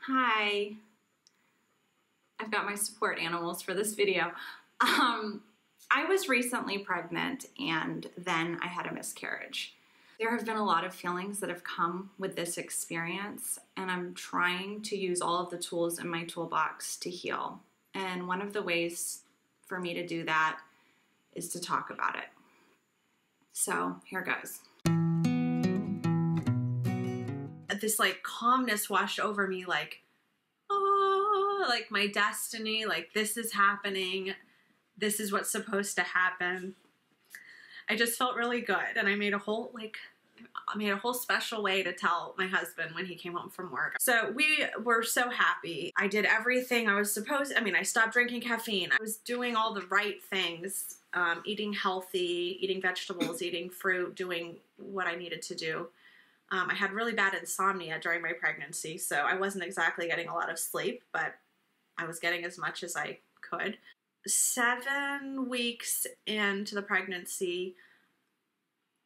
Hi, I've got my support animals for this video. I was recently pregnant and then I had a miscarriage. There have been a lot of feelings that have come with this experience, and I'm trying to use all of the tools in my toolbox to heal. And one of the ways for me to do that is to talk about it. So here goes. This calmness washed over me, oh, like my destiny, this is happening. This is what's supposed to happen. I just felt really good, and I made a whole special way to tell my husband when he came home from work. So we were so happy. I did everything I was supposed. I stopped drinking caffeine. I was doing all the right things, eating healthy, eating vegetables, eating fruit, doing what I needed to do. I had really bad insomnia during my pregnancy, so I wasn't exactly getting a lot of sleep, but I was getting as much as I could. 7 weeks into the pregnancy,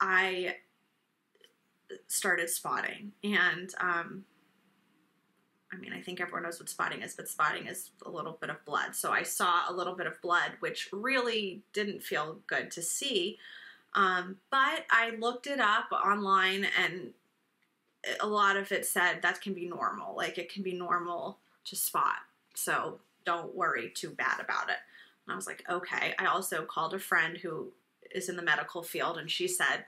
I started spotting, and I think everyone knows what spotting is, but spotting is a little bit of blood. So I saw a little bit of blood, which really didn't feel good to see, but I looked it up online, and a lot of it said that can be normal. It can be normal to spot, so don't worry too bad about it. And I was like, okay. I also called a friend who is in the medical field, and she said,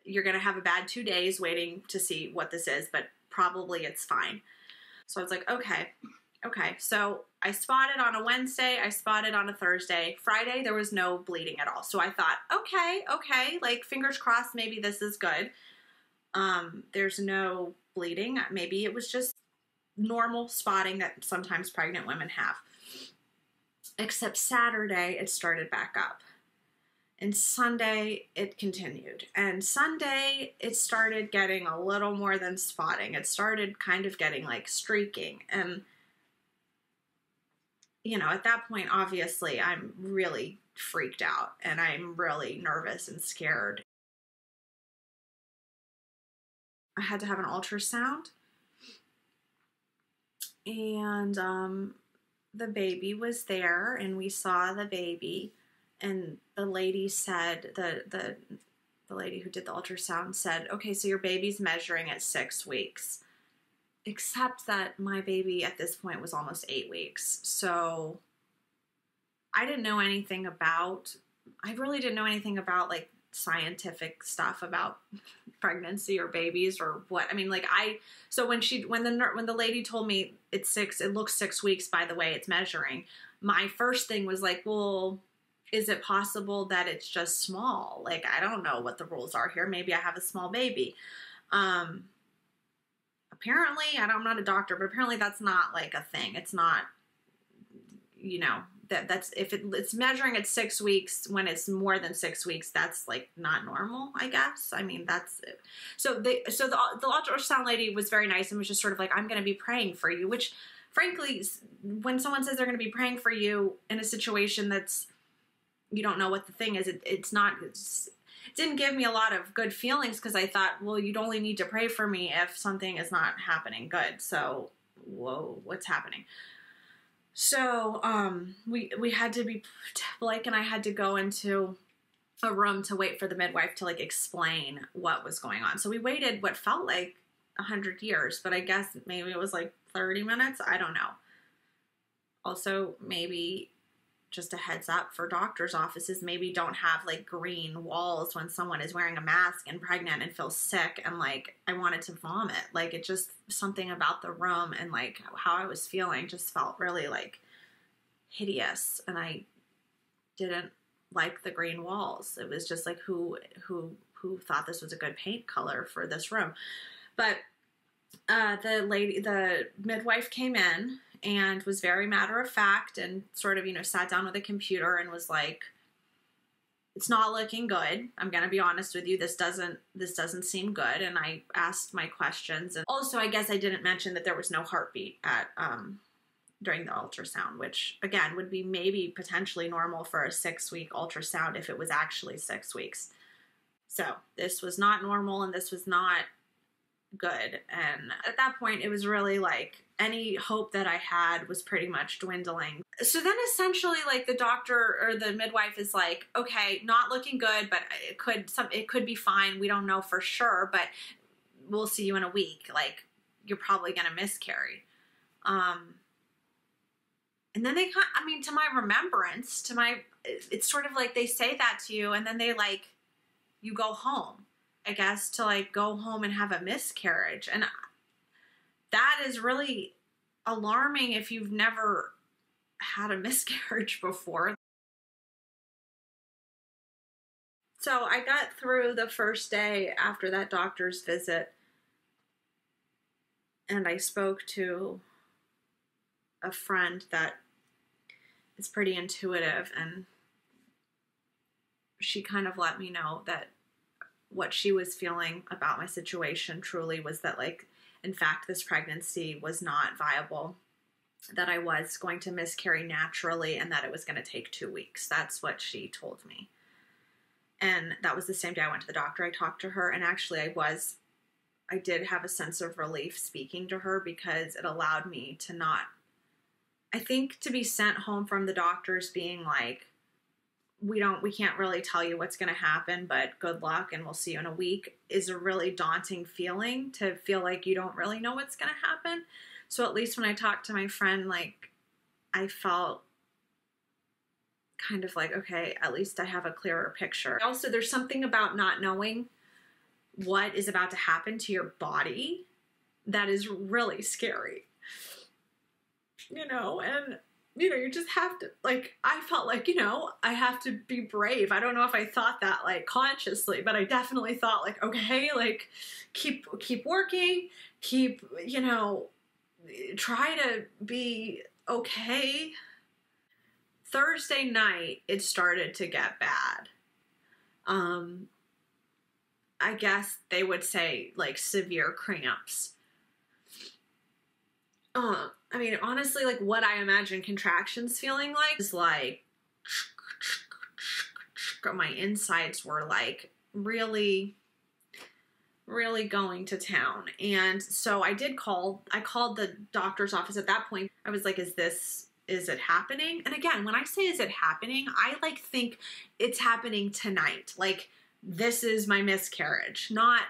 you're going to have a bad 2 days waiting to see what this is, but probably it's fine. So I was like, okay. So I spotted on a Wednesday. I spotted on a Thursday. Friday, there was no bleeding at all. So I thought, okay, fingers crossed, maybe this is good. There's no bleeding. Maybe it was just normal spotting that sometimes pregnant women have. Except Saturday, it started back up. And Sunday, it continued. And Sunday, it started getting a little more than spotting. It started kind of getting streaking. And, at that point, obviously, I'm really freaked out. And I'm really nervous and scared. I had to have an ultrasound. And the baby was there, and we saw the baby. And the lady said, the lady who did the ultrasound said, okay, so your baby's measuring at 6 weeks. Except that my baby at this point was almost 8 weeks. So I really didn't know anything about scientific stuff about pregnancy or babies or what. So when the lady told me it looks 6 weeks, by the way it's measuring, my first thing was well, is it possible that it's just small? I don't know what the rules are here. Maybe I have a small baby. Apparently, I'm not a doctor, but apparently that's not a thing. It's not, that's if it's measuring at 6 weeks, when it's more than 6 weeks, that's not normal, I guess. That's it. So the ultrasound lady was very nice and was just sort of I'm going to be praying for you, which frankly, when someone says they're going to be praying for you in a situation that's, you don't know what the thing is, it didn't give me a lot of good feelings, because I thought, well, you'd only need to pray for me if something is not happening good. So, whoa, what's happening? So, we had to be, Blake and I had to go into a room to wait for the midwife to explain what was going on. So we waited what felt like 100 years, but I guess maybe it was 30 minutes. I don't know. Also, maybe just a heads up for doctors' offices, maybe don't have green walls when someone is wearing a mask and pregnant and feels sick, and I wanted to vomit. It just, something about the room and how I was feeling just felt really hideous, and I didn't like the green walls. It was just who thought this was a good paint color for this room. But the midwife came in and was very matter of fact, and sort of, sat down with a computer and was it's not looking good. I'm going to be honest with you. This doesn't seem good. And I asked my questions. And also, I guess I didn't mention that there was no heartbeat during the ultrasound, which again would be maybe potentially normal for a 6-week ultrasound if it was actually 6 weeks. So this was not normal, and this was not good. And at that point, it was really like any hope that I had was pretty much dwindling. So then essentially like the doctor or the midwife is like, okay, not looking good, but it could be fine. We don't know for sure, but we'll see you in a week. Like, you're probably going to miscarry. And then they to my remembrance, it's sort of like they say that to you and then they like, you go home, I guess, to like go home and have a miscarriage. And that is really alarming if you've never had a miscarriage before. So I got through the first day after that doctor's visit and I spoke to a friend that is pretty intuitive, and she kind of let me know that what she was feeling about my situation truly was that, like, in fact, this pregnancy was not viable, that I was going to miscarry naturally, and that it was going to take 2 weeks. That's what she told me. And that was the same day I went to the doctor. I talked to her, and actually I did have a sense of relief speaking to her because it allowed me to not, I think, to be sent home from the doctors being like, we can't really tell you what's going to happen, but good luck and we'll see you in a week, is a really daunting feeling, to feel like you don't really know what's going to happen. So at least when I talked to my friend, like, I felt kind of like, okay, at least I have a clearer picture. Also, there's something about not knowing what is about to happen to your body that is really scary. And you just have to, like, I felt like, I have to be brave. I don't know if I thought that, like, consciously, but I definitely thought, like, okay, like, keep working, try to be okay. Thursday night, it started to get bad. I guess they would say, like, severe cramps. Honestly, like, what I imagine contractions feeling like is like, my insides were like really, really going to town. And so I called the doctor's office at that point. I was like, is it happening? And again, when I say, is it happening? I like think it's happening tonight. Like, this is my miscarriage, not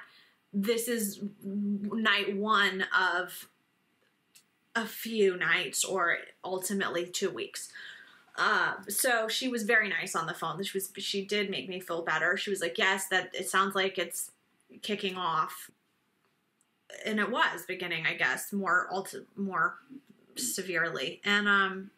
this is night one of a few nights or ultimately 2 weeks. So she was very nice on the phone. She did make me feel better. She was like, yes, that it sounds like it's kicking off. And it was beginning, I guess, more severely. And,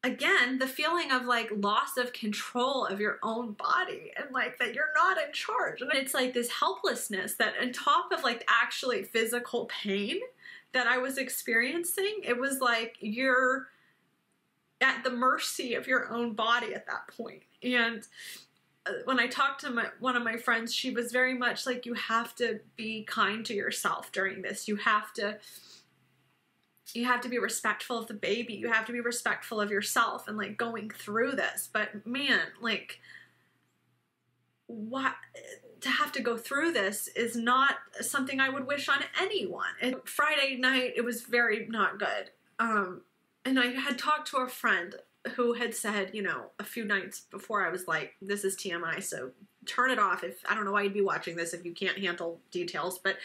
again, the feeling of like loss of control of your own body and like that you're not in charge. And it's like this helplessness that on top of like actually physical pain that I was experiencing, it was like you're at the mercy of your own body at that point. And when I talked to one of my friends, she was very much like, you have to be kind to yourself during this. You have to be respectful of the baby. You have to be respectful of yourself and like going through this. But man, like, what to have to go through this is not something I would wish on anyone. Friday night, it was very not good. And I had talked to a friend who had said, a few nights before, I was like, this is TMI, so turn it off. I don't know why you'd be watching this if you can't handle details, but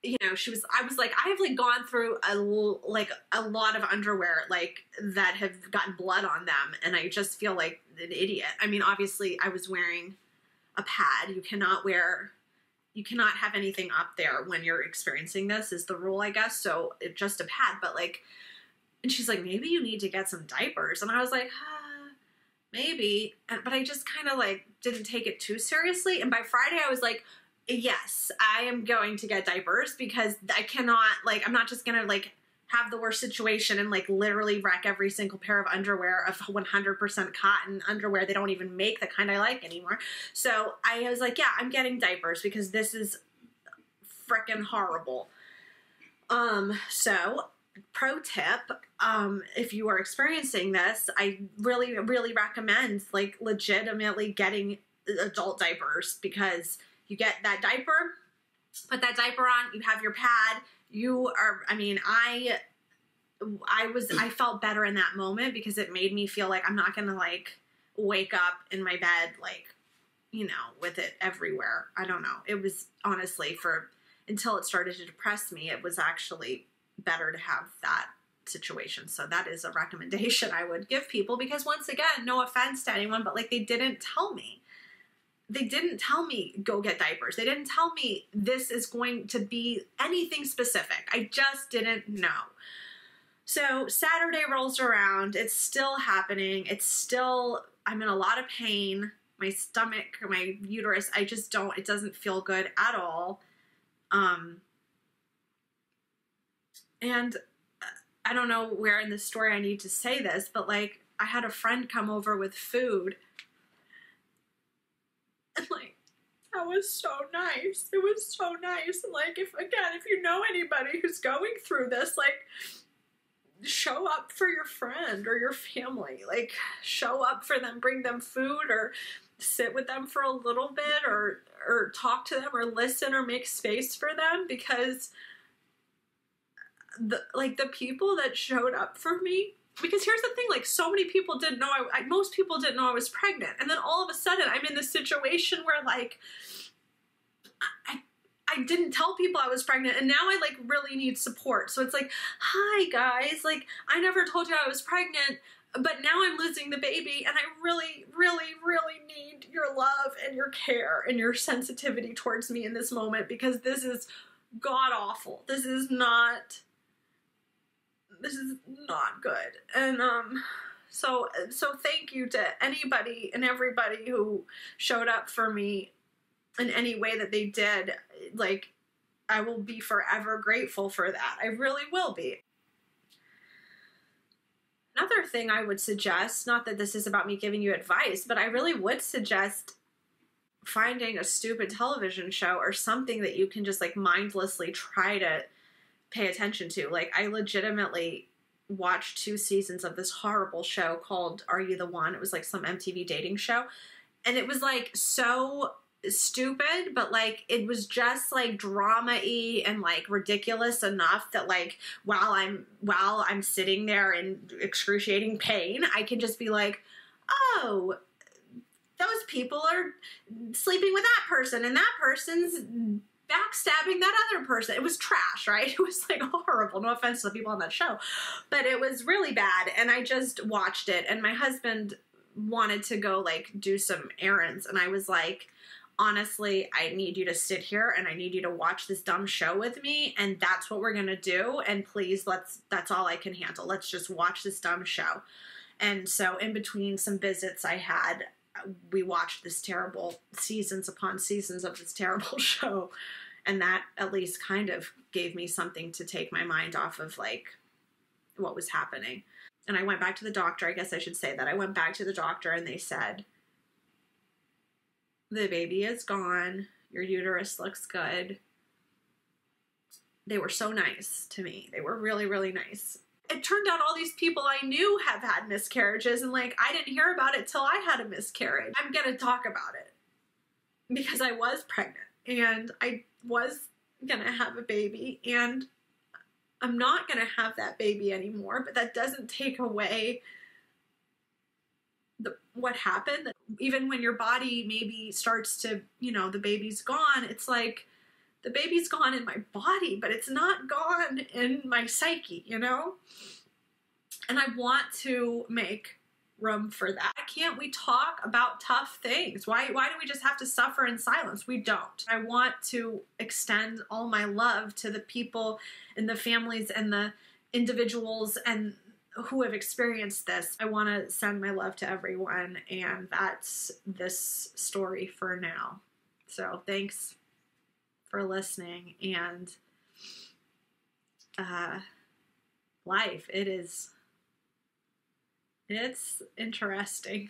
I was like, I have like gone through a lot of underwear, like, that have gotten blood on them. And I just feel like an idiot. I mean, obviously I was wearing a pad. You cannot have anything up there when you're experiencing this, is the rule, I guess. So it's just a pad, but like, and she's like, maybe you need to get some diapers. And I was like, maybe. But I just kind of like didn't take it too seriously. And by Friday I was like, yes, I am going to get diapers, because I cannot, like, I'm not just going to like have the worst situation and like literally wreck every single pair of underwear of 100% cotton underwear. They don't even make the kind I like anymore. So I was like, yeah, I'm getting diapers because this is freaking horrible. So pro tip, if you are experiencing this, I really, really recommend like legitimately getting adult diapers, because You get that diaper, put that diaper on, you have your pad, I felt better in that moment because it made me feel like I'm not going to like wake up in my bed, like, you know, with it everywhere. I don't know. It was honestly until it started to depress me, it was actually better to have that situation. So that is a recommendation I would give people, because once again, no offense to anyone, but like, they didn't tell me. They didn't tell me go get diapers. They didn't tell me this is going to be anything specific. I just didn't know. So Saturday rolls around. It's still happening. I'm in a lot of pain. My stomach, my uterus, it doesn't feel good at all. And I don't know where in the story I need to say this, but like, I had a friend come over with food. And like, that was so nice. It was so nice. And like, if you know anybody who's going through this, like, show up for your friend or your family. Like, show up for them, bring them food, or sit with them for a little bit, or talk to them, or listen, or make space for them, because the people that showed up for me, because here's the thing, like, so many people didn't know, most people didn't know I was pregnant, and then all of a sudden I'm in this situation where like, I didn't tell people I was pregnant, and now I like really need support. So it's like, hi guys, like, I never told you I was pregnant, but now I'm losing the baby, and I really, really, really need your love and your care and your sensitivity towards me in this moment, because this is god awful. This is not good. And so thank you to anybody and everybody who showed up for me in any way that they did. Like, I will be forever grateful for that. I really will be. Another thing I would suggest, not that this is about me giving you advice, but I really would suggest finding a stupid television show or something that you can just like mindlessly try to pay attention to. Like, I legitimately watched 2 seasons of this horrible show called Are You the One? It was like some MTV dating show. And it was like so stupid, but like, it was just like drama-y and like ridiculous enough that like, while I'm sitting there in excruciating pain, I can just be like, oh, those people are sleeping with that person, and that person's backstabbing that other person. It was trash, right? It was like horrible. No offense to the people on that show, but it was really bad. And I just watched it, and my husband wanted to go like do some errands, and I was like, honestly, I need you to sit here and I need you to watch this dumb show with me, and that's what we're gonna do. And please, that's all I can handle. Let's just watch this dumb show. And so in between some visits I had, we watched this terrible seasons upon seasons of this terrible show. And that at least kind of gave me something to take my mind off of like what was happening. And I went back to the doctor. I guess I should say that. I went back to the doctor, and they said, the baby is gone. Your uterus looks good. They were so nice to me. They were really, really nice. It turned out all these people I knew have had miscarriages, and like, I didn't hear about it till I had a miscarriage. I'm gonna talk about it because I was pregnant and I was gonna have a baby, and I'm not gonna have that baby anymore, but that doesn't take away what happened. Even when your body maybe starts to, you know, the baby's gone, it's like, the baby's gone in my body, but it's not gone in my psyche, you know? And I want to make room for that. Why can't we talk about tough things? Why do we just have to suffer in silence? We don't. I want to extend all my love to the people and the families and the individuals and who have experienced this. I want to send my love to everyone, and that's this story for now. So thanks for listening, and life, it's interesting.